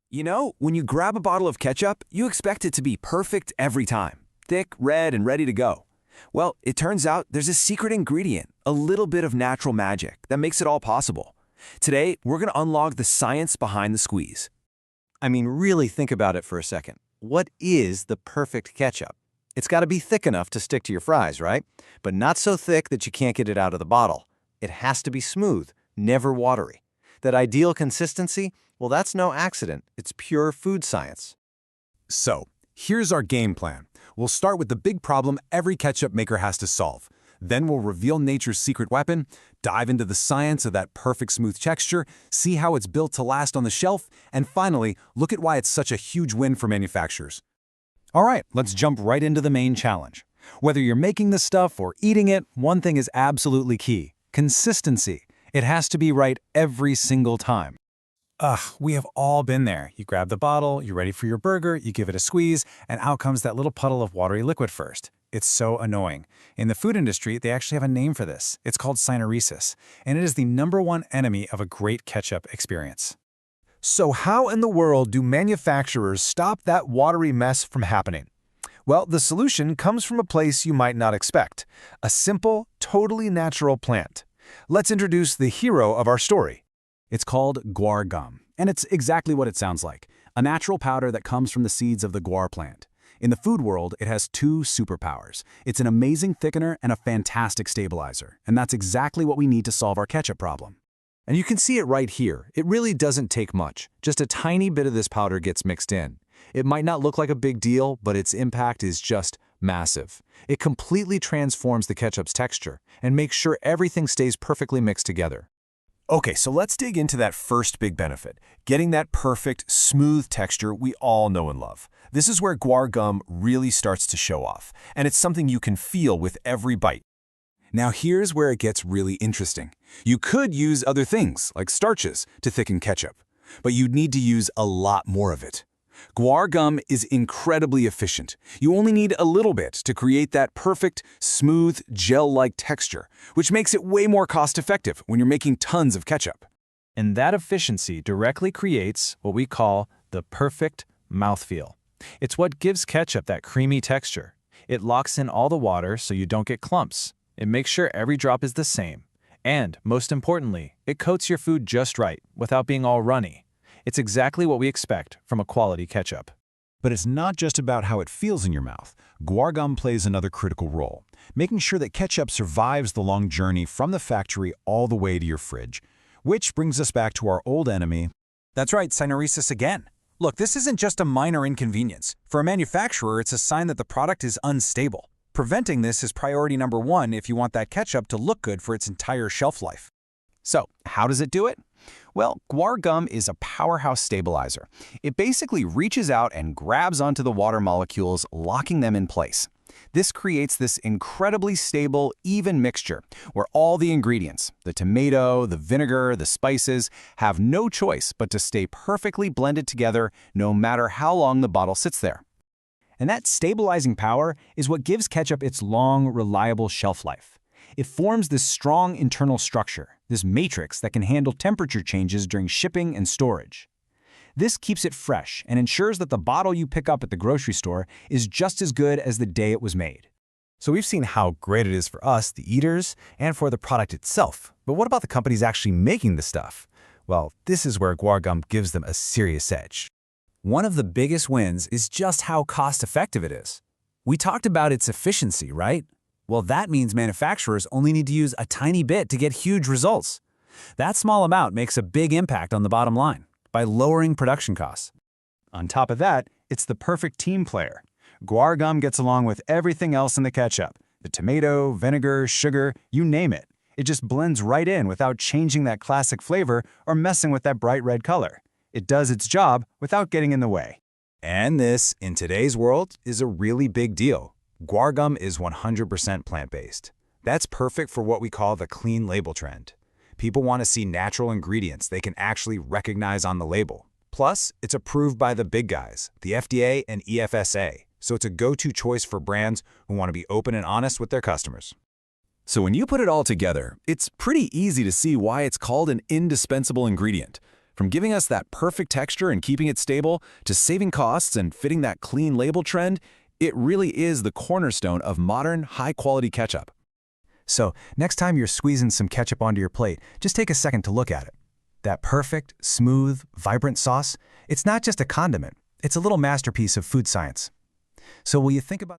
You know, when you grab a bottle of ketchup, you expect it to be perfect every time. Thick, red, and ready to go. Well, it turns out there's a secret ingredient, a little bit of natural magic, that makes it all possible. Today, we're going to unlock the science behind the squeeze. I mean, really think about it for a second. What is the perfect ketchup? It's got to be thick enough to stick to your fries, right? But not so thick that you can't get it out of the bottle. It has to be smooth, never watery. That ideal consistency, well, that's no accident. It's pure food science. So, here's our game plan. We'll start with the big problem every ketchup maker has to solve. Then we'll reveal nature's secret weapon, dive into the science of that perfect smooth texture, see how it's built to last on the shelf, and finally, look at why it's such a huge win for manufacturers. All right, let's jump right into the main challenge. Whether you're making this stuff or eating it, one thing is absolutely key: consistency. It has to be right every single time. We have all been there. You grab the bottle, you're ready for your burger, you give it a squeeze, and out comes that little puddle of watery liquid first. It's so annoying. In the food industry, they actually have a name for this. It's called syneresis, and it is the #1 enemy of a great ketchup experience. So how in the world do manufacturers stop that watery mess from happening? Well, the solution comes from a place you might not expect: a simple, totally natural plant. Let's introduce the hero of our story. It's called Guar gum, and it's exactly what it sounds like, a natural powder that comes from the seeds of the Guar plant. In the food world, it has two superpowers. It's an amazing thickener and a fantastic stabilizer, and that's exactly what we need to solve our ketchup problem. And you can see it right here. It really doesn't take much. Just a tiny bit of this powder gets mixed in. It might not look like a big deal, but its impact is just massive. It completely transforms the ketchup's texture and makes sure everything stays perfectly mixed together. Okay, so let's dig into that first big benefit, getting that perfect, smooth texture we all know and love. This is where Guar gum really starts to show off, and it's something you can feel with every bite. Now here's where it gets really interesting. You could use other things, like starches, to thicken ketchup, but you'd need to use a lot more of it. Guar gum is incredibly efficient. You only need a little bit to create that perfect, smooth, gel-like texture, which makes it way more cost-effective when you're making tons of ketchup. And that efficiency directly creates what we call the perfect mouthfeel. It's what gives ketchup that creamy texture. It locks in all the water so you don't get clumps. It makes sure every drop is the same. And, most importantly, it coats your food just right without being all runny. It's exactly what we expect from a quality ketchup. But it's not just about how it feels in your mouth. Guar gum plays another critical role, making sure that ketchup survives the long journey from the factory all the way to your fridge. Which brings us back to our old enemy. That's right, syneresis again. Look, this isn't just a minor inconvenience. For a manufacturer, it's a sign that the product is unstable. Preventing this is priority #1 if you want that ketchup to look good for its entire shelf life. So, how does it do it? Well, Guar gum is a powerhouse stabilizer. It basically reaches out and grabs onto the water molecules, locking them in place. This creates this incredibly stable, even mixture where all the ingredients, the tomato, the vinegar, the spices, have no choice but to stay perfectly blended together no matter how long the bottle sits there. And that stabilizing power is what gives ketchup its long, reliable shelf life. It forms this strong internal structure, this matrix that can handle temperature changes during shipping and storage. This keeps it fresh and ensures that the bottle you pick up at the grocery store is just as good as the day it was made. So we've seen how great it is for us, the eaters, and for the product itself. But what about the companies actually making the stuff? Well, this is where Guar gum gives them a serious edge. One of the biggest wins is just how cost-effective it is. We talked about its efficiency, right? Well, that means manufacturers only need to use a tiny bit to get huge results. That small amount makes a big impact on the bottom line by lowering production costs. On top of that, it's the perfect team player. Guar gum gets along with everything else in the ketchup: the tomato, vinegar, sugar, you name it. It just blends right in without changing that classic flavor or messing with that bright red color. It does its job without getting in the way. And this, in today's world, is a really big deal. Guar gum is 100% plant-based. That's perfect for what we call the clean label trend. People want to see natural ingredients they can actually recognize on the label. Plus, it's approved by the big guys, the FDA and EFSA, so it's a go-to choice for brands who want to be open and honest with their customers. So when you put it all together, it's pretty easy to see why it's called an indispensable ingredient. From giving us that perfect texture and keeping it stable, to saving costs and fitting that clean label trend, it really is the cornerstone of modern, high-quality ketchup. So, next time you're squeezing some ketchup onto your plate, just take a second to look at it. That perfect, smooth, vibrant sauce, it's not just a condiment, it's a little masterpiece of food science. So will you think about